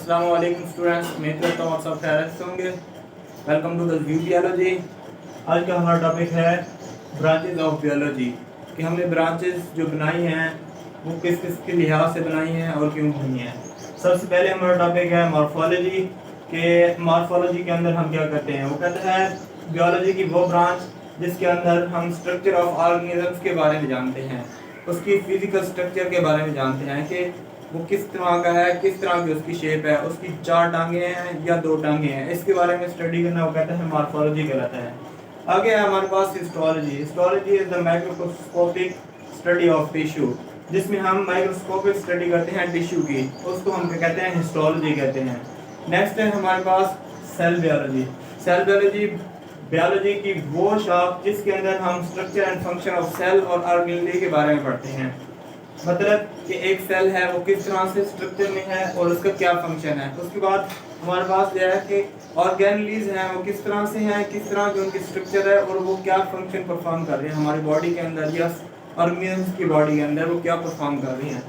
अस्सलाम वालेकुम स्टूडेंट्स, उम्मीद करता हूँ आप सब खैरियत से होंगे। Welcome to the view biology. आज का हमारा टॉपिक है ब्रांचेस ऑफ बियोलॉजी कि हमने ब्रांचेस जो बनाई हैं वो किस किस के लिहाज से बनाई हैं और क्यों बनाई हैं। सबसे पहले हमारा टॉपिक है मॉर्फोलॉजी के मॉर्फोलॉजी के अंदर हम क्या करते हैं। वो कहते हैं बियोलॉजी की वो ब्रांच जिसके अंदर हम स्ट्रक्चर ऑफ ऑर्गेनिजम्स के बारे में जानते हैं, उसकी फिजिकल स्ट्रक्चर के बारे में जानते हैं कि वो किस तरह का है, किस तरह की उसकी शेप है, उसकी 4 टांगे हैं या 2 टांगे हैं, इसके बारे में स्टडी करना वो कहते हैं मॉर्फोलॉजी कहलाता है। आगे है हमारे पास histology. Histology is the microscopic study of tissue, जिसमें हम माइक्रोस्कोपिक स्टडी करते हैं टिश्यू की, उसको हम क्या कहते हैं, हिस्टोलॉजी कहते हैं। नेक्स्ट है हमारे पास cell biology. Cell biology biology की वो शाख जिसके अंदर हम structure and function of cell और ऑर्गेनेल के बारे में पढ़ते हैं। मतलब कि एक सेल है वो किस तरह से स्ट्रक्चर में है और उसका क्या फंक्शन है। उसके बाद हमारे पास यह है कि ऑर्गेनेल्स हैं वो किस तरह से हैं, किस तरह की उनकी स्ट्रक्चर है और वो क्या फंक्शन परफॉर्म कर रहे हैं हमारी बॉडी के अंदर या ऑर्गेनिज्म की बॉडी के अंदर, वो क्या परफॉर्म कर रही हैं।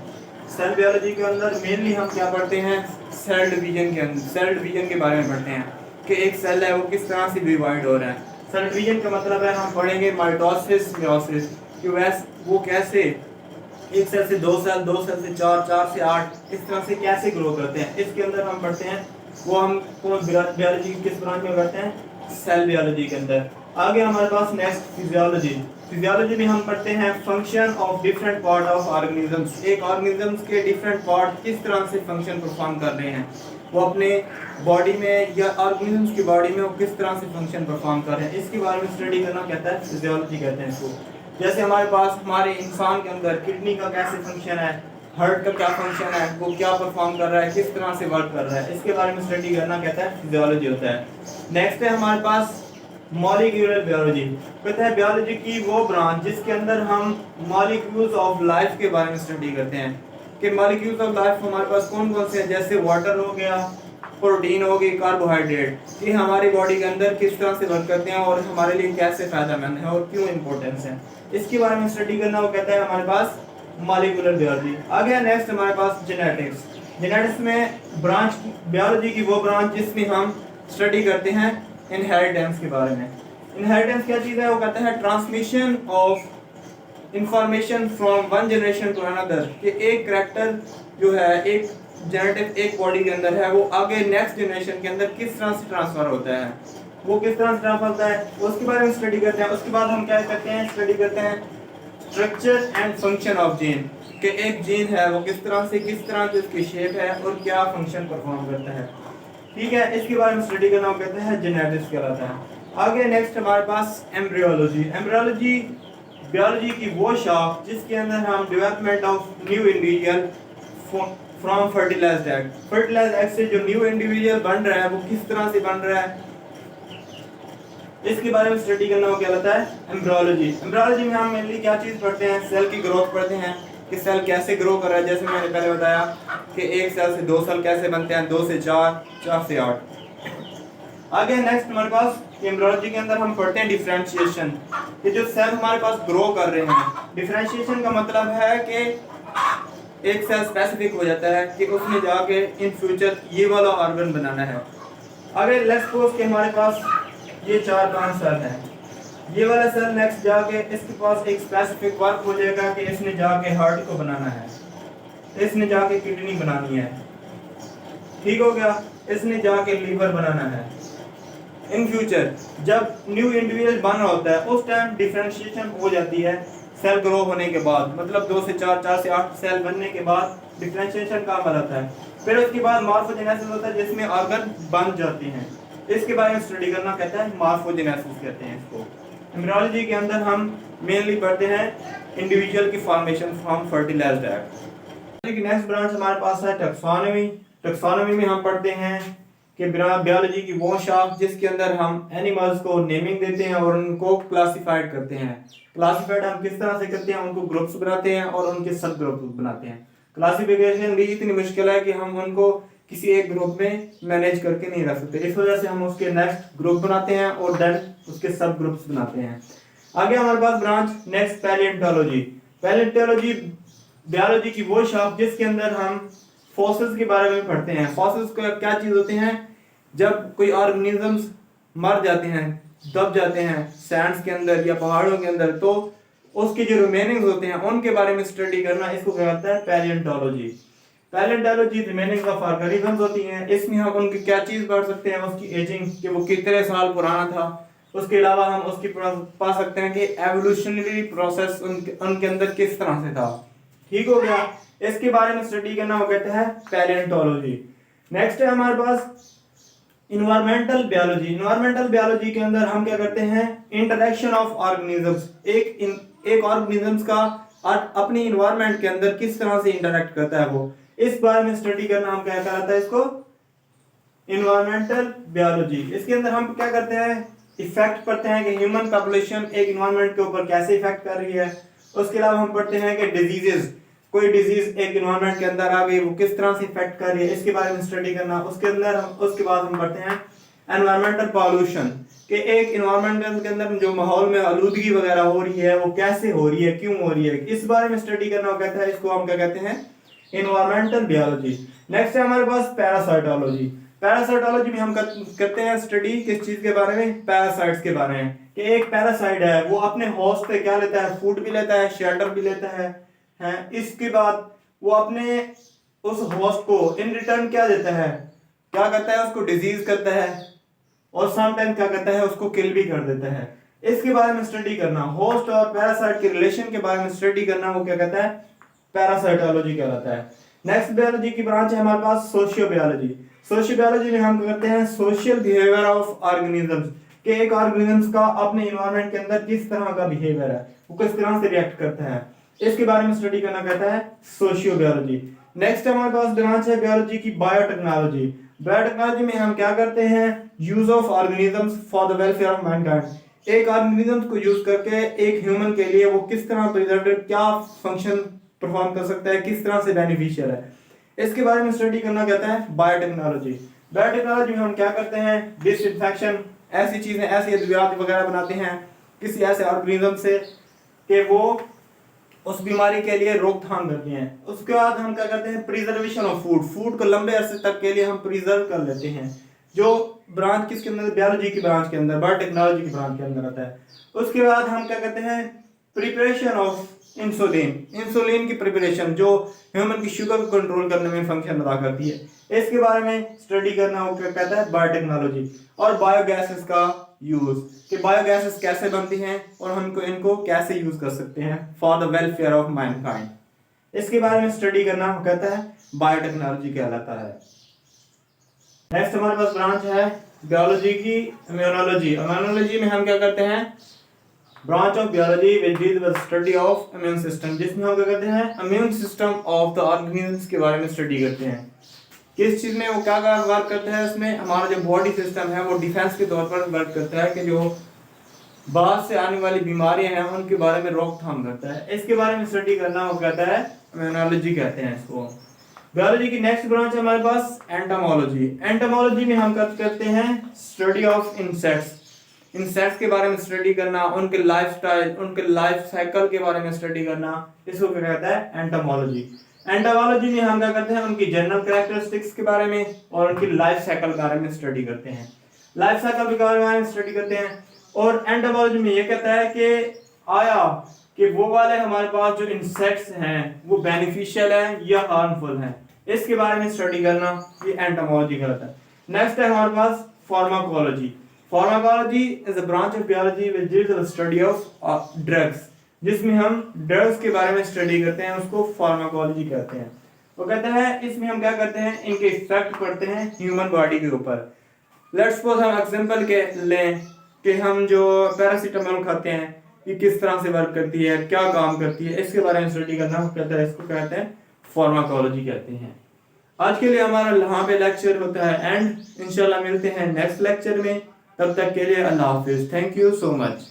सेल बियोलॉजी के अंदर मेनली हम क्या पढ़ते हैं, सेल डिवीजन के अंदर सेल डिवीजन के बारे में पढ़ते हैं कि एक सेल है वो किस तरह से डिवाइड हो रहा है। सेल डिवीजन का मतलब है हम पढ़ेंगे माइटोसिस, मियोसिस कि वो कैसे एक सेल से 2 सेल, 2 सेल से 4, 4 से 8 इस तरह से कैसे ग्रो करते हैं। इसके अंदर हम पढ़ते हैं वो हम कौन बियोलॉजी किस ब्रांच में करते हैं, सेल बियोलॉजी के अंदर। आगे हमारे पास नेक्स्ट फिजियोलॉजी। फिजियोलॉजी में हम पढ़ते हैं function of different part of organisms. एक ऑर्गेनिजम्स के डिफरेंट पार्ट किस तरह से फंक्शन परफॉर्म कर रहे हैं, वो अपने बॉडी में या ऑर्गेनिजम्स की बॉडी में वो किस तरह से फंक्शन परफॉर्म कर रहे हैं, इसके बारे में स्टडी करना कहता है फिजियोलॉजी कहते हैं इसको। जैसे हमारे पास हमारे इंसान के अंदर किडनी का कैसे फंक्शन है, हार्ट का क्या फंक्शन है, वो क्या परफॉर्म कर रहा है, किस तरह से वर्क कर रहा है, इसके बारे में स्टडी करना कहता है फिजियोलॉजी होता है। नेक्स्ट है हमारे पास मॉलिक्यूलर बियोलॉजी। कहता है बियोलॉजी की वो ब्रांच जिसके अंदर हम मॉलिक्यूल्स ऑफ लाइफ के बारे में स्टडी करते हैं कि मॉलिक्यूल्स ऑफ लाइफ हमारे पास कौन कौन से हैं। जैसे वाटर हो गया, प्रोटीन हो गई, कार्बोहाइड्रेट, ये हमारी बॉडी के अंदर किस तरह से वर्क करते हैं और हमारे लिए कैसे फायदेमंद है और क्यों इंपॉर्टेंस है, इसके बारे में स्टडी करना वो कहता है हमारे पास मॉलिक्यूलर बियोलॉजी। आगे नेक्स्ट हमारे पास जेनेटिक्स। जेनेटिक्स में ब्रांच बियोलॉजी की वो ब्रांच जिसमें हम स्टडी करते हैं इनहेरिटेंस के बारे में। इनहेरिटेंस क्या चीज़ है, वो कहता है transmission of information from one generation to another, कि एक करैक्टर जो है एक जेनेटिक एक बॉडी के अंदर है वो आगे नेक्स्ट जनरेशन के अंदर किस तरह से ट्रांसफर होता है, वो किस तरह से ट्रांसफर होता है उसके बारे में स्टडी करते हैं। उसके बाद हम क्या करते हैं, स्टडी करते हैं structure and function of gene, कि एक जीन है वो किस तरह की उसकी शेप है और क्या फंक्शन परफॉर्म करता है। ठीक है, इसके बारे में स्टडी करना कहते हैं जेनेटिक्स कहलाता है। आगे नेक्स्ट हमारे पास एम्ब्रियोलॉजी। एम्ब्रियोलॉजी बियोलॉजी की वो शाख जिसके अंदर हम development of new individual from fertilised egg, fertilised egg से जो न्यू इंडिविजुअल बन रहा है वो किस तरह से बन रहा है, इसके बारे में स्टडी करना वो कहलाता है एम्ब्रियोलॉजी। एम्ब्रियोलॉजी में हम मेनली क्या चीज़ पढ़ते हैं, सेल की ग्रोथ पढ़ते हैं कि सेल कैसे ग्रो कर रहा है। जैसे मैंने पहले बताया कि एक सेल से 2 सेल कैसे बनते हैं, 2 से 4, 4 से 8। आगे नेक्स्ट हमारे पास एम्ब्रियोलॉजी के अंदर हम पढ़ते हैं डिफरेंशिएशन, कि जो सेल हमारे पास ग्रो कर रहे हैं। डिफरेंशिएशन का मतलब है कि एक सेल स्पेसिफिक हो जाता है कि उसने जाके इन फ्यूचर ये वाला ऑर्गन बनाना है। अगर लेट्स सपोज कि हमारे पास ये 4-5 सेल हैं, ये वाला सेल नेक्स्ट जाके इसके पास एक स्पेसिफिक वर्क हो जाएगा कि इसने जाके हार्ट को बनाना है, इसने जाके किडनी बनानी है, ठीक हो गया, इसने जाके लीवर बनाना है। इन फ्यूचर जब न्यू इंडिविजुअल बन रहा होता है उस टाइम डिफरेंशिएशन हो जाती है सेल ग्रो होने के बाद, मतलब 2 से 4, 4 से 8 सेल बनने के बाद डिफरेंशिएशन का अमल आता है। फिर उसके बाद मॉर्फोजेनेसिस होता है जिसमें ऑर्गन बन जाते हैं, इसके बारे में स्टडी करना कहता है मॉर्फोजेनेसिस कहते हैं इसको। एम्ब्रियोलॉजी के अंदर हम मेनली पढ़ते हैं इंडिविजुअल की formation from fertilised egg. Next branch हमारे पास है टैक्सोनॉमी। टैक्सोनॉमी में हम पढ़ते हैं कि बियोलॉजी की वो शाख जिसके अंदर हम एनिमल्स को नेमिंग देते हैं और उनको क्लासिफाइड करते हैं। क्लासिफाइड हम किस तरह से करते हैं, उनको ग्रुप्स बनाते हैं और उनके सब ग्रुप्स बनाते हैं। क्लासिफिकेशन भी इतनी मुश्किल है कि हम उनको किसी एक ग्रुप में मैनेज करके नहीं रख सकते, इस वजह से हम उसके नेक्स्ट ग्रुप बनाते हैं और देन उसके सब ग्रुप्स बनाते हैं। आगे हमारे पास ब्रांच नेक्स्ट पैलियोंटोलॉजी। पैलियोंटोलॉजी बियोलॉजी की वो शाख जिसके अंदर हम फॉसिल्स के बारे में पढ़ते हैं। फॉसिल्स क्या चीज होते हैं? जब कोई ऑर्गेनिजम्स मर जाते हैं, दब जाते हैं सैंड्स के अंदर या पहाड़ों के अंदर, तो उसके जो रिमेनिंग्स होते हैं उनके बारे में स्टडी करना, इसको कहते हैं पैलियोंटोलॉजी। पैलियोंटोलॉजी रिमेनिंग्स ऑफ ऑर्गेनिजम्स होती हैं। इसमें हम उनकी क्या चीज पढ़ सकते हैं? उसकी एजिंग, कि वो कितने साल पुराना था। उसके अलावा हम उसकी पा सकते हैं कि एवोल्यूशनरी प्रोसेस उनके अंदर किस तरह से था। ठीक हो गया? इसके बारे में स्टडी करना वो कहते हैं पैलियोंटोलॉजी। नेक्स्ट है हमारे पास इन्वायरमेंटल बायोलॉजी। इन्वायरमेंटल बायोलॉजी के अंदर हम क्या करते हैं? Interaction of organisms. एक ऑर्गेनिजम्स का अपनी इन्वायरमेंट के अंदर किस तरह से इंटरेक्ट करता है, वो इस बारे में स्टडी करना हम क्या कहलाता है? इसको इन्वायरमेंटल बायोलॉजी। इसके अंदर हम क्या करते हैं? इफेक्ट पढ़ते हैं कि ह्यूमन पॉपुलेशन एक इन्वायरमेंट के ऊपर कैसे इफेक्ट कर रही है। उसके अलावा हम पढ़ते हैं कि डिजीजेस, कोई डिजीज एक इन्वायरमेंट के अंदर आ गई, वो किस तरह से इफेक्ट कर रही है, इसके बारे में स्टडी करना। उसके बाद हम पढ़ते हैं एनवायरमेंटल पॉल्यूशन, कि एक इन्वायरमेंट के अंदर जो माहौल में आलूदगी वगैरह हो रही है वो कैसे हो रही है, क्यों हो रही है, इस बारे में स्टडी करना वो कहता है। इसको हम क्या कहते हैं? Environmental biology. नेक्स्ट है हमारे पास पैरासाइटोलॉजी। पैरासाइटोलॉजी में हम करते हैं स्टडी किस चीज के बारे में? पैरासाइट्स के बारे में, कि एक पैरासाइट है वो अपने होस्ट से क्या लेता है? फूड भी लेता है, शेल्टर भी लेता है। इसके बाद वो अपने उस होस्ट को इन रिटर्न क्या देता है? क्या करता है? उसको डिजीज करता है, और समटाइम क्या करता है? उसको किल भी कर देता है। इसके बारे में स्टडी करना, होस्ट और पैरासाइट के रिलेशन के बारे में स्टडी करना, वो क्या कहता है? पैरासाइटोलॉजी कहलाता है। नेक्स्ट बायोलॉजी की ब्रांच है हमारे पास सोशियोबायोलॉजी। सोशियोबायोलॉजी में हम करते हैं सोशल बिहेवियर ऑफ ऑर्गेनिजम्स, कि एक ऑर्गेनिजम्स का अपने एनवायरनमेंट के अंदर किस तरह का बिहेवियर है, वो किस तरह से रिएक्ट करता है, इसके बारे में स्टडी करना कहता है सोशियोबायोलॉजी। नेक्स्ट हमारे पास ब्रांच है बायोलॉजी की बायोटेक्नोलॉजी। बायोटेक्नोलॉजी में हम क्या करते हैं? Use of organisms for the welfare of Mankind. एक ऑर्गेनिजम्स को यूज करके एक ह्यूमन के लिए वो किस तरह प्रिजर्वेटिव क्या फंक्शन परफॉर्म कर सकता है, किस तरह से बेनिफिशियल है, इसके बारे में स्टडी करना कहता है बायोटेक्नोलॉजी। बायोटेक्नोलॉजी में हम क्या करते हैं? डिसइंफेक्शन, ऐसी चीजें, ऐसी अद्वियात वगैरह बनाते हैं किसी ऐसे ऑर्गेनिज्म से कि वो उस बीमारी के लिए रोकथाम करते हैं। उसके बाद हम क्या करते हैं? प्रिजर्वेशन ऑफ फूड, फूड को लंबे अरसे तक के लिए हम प्रिजर्व कर लेते हैं, जो ब्रांच किसके अंदर? बायोलॉजी की ब्रांच के अंदर, बायोटेक्नोलॉजी की ब्रांच के अंदर आता है। उसके बाद हम क्या करते हैं? प्रिपरेशन ऑफ इंसुलिन, इंसुलिन की प्रिपरेशन जो ह्यूमन की शुगर को कंट्रोल करने में फंक्शन अदा करती है, इसके बारे में स्टडी करना वो क्या कहता है? बायोटेक्नोलॉजी। और बायोगैसेस का यूज, कि बायोगैसेस कैसे बनती हैं और हमको इनको कैसे यूज कर सकते हैं for the welfare of Mankind, इसके बारे में स्टडी करना वो कहता है बायोटेक्नोलॉजी कहलाता है। नेक्स्ट हमारे पास ब्रांच है बायोलॉजी की इम्यूनोलॉजी। इम्यूनोलॉजी में हम क्या करते हैं? Branch of biology which deals with study of immune system, जिसमें हम क्या करते हैं? Immune system of the organisms के बारे में स्टडी करते हैं। किस चीज में वो क्या वर्क करता है? इसमें हमारा जो बॉडी सिस्टम है वो डिफेंस के तौर पर वर्क करता है, कि जो बाहर से आने वाली बीमारियां हैं उनके बारे में रोकथाम करता है। इसके बारे में स्टडी करना वो कहता है इम्यूनोलॉजी कहते हैं इसको। बायोलॉजी की नेक्स्ट ब्रांच है हमारे पास एंटोमोलॉजी। एंटोमोलॉजी में हम करते हैं स्टडी ऑफ इंसेक्ट्स, इंसेक्ट्स के बारे में स्टडी करना, उनके लाइफस्टाइल, उनके लाइफ साइकिल के बारे में स्टडी करना, इसको क्या कहता है? एंटोमोलॉजी। एंटोमोलॉजी में हम क्या करते हैं? उनकी जनरल कैरेक्टरिस्टिक्स के बारे में और उनकी लाइफ साइकिल के बारे में स्टडी करते हैं, लाइफ साइकिल के बारे में स्टडी करते हैं। और एंटोमोलॉजी में ये कहता है कि आया कि वो वाले हमारे पास जो इंसेक्ट्स हैं वो बेनिफिशियल हैं या हार्मफुल हैं, इसके बारे में स्टडी करना ये एंटोमोलॉजी कहलाता है। नेक्स्ट है हमारे पास pharmacology. Pharmacology is a branch of biology which deals with study of drugs, जिसमें हम ड्रग्स के बारे में स्टडी करते हैं, उसको फार्माकोलॉजी कहते हैं। वो कहता है इसमें हम क्या करते हैं? इनके इफेक्ट पढ़ते हैं ह्यूमन बॉडी के ऊपर। लेट्स सपोज हम एग्जांपल के लें कि हम जो पैरासीटामोल खाते हैं ये किस तरह से वर्क करती है, क्या काम करती है, इसके बारे में स्टडी करना वो कहता है, इसको कहते हैं फार्माकोलॉजी कहते हैं। आज के लिए हमारा यहाँ पे लेक्चर होता है एंड, इंशाल्लाह मिलते हैं नेक्स्ट लेक्चर में, तब तक के लिए अल्लाह हाफिज। Thank you so much.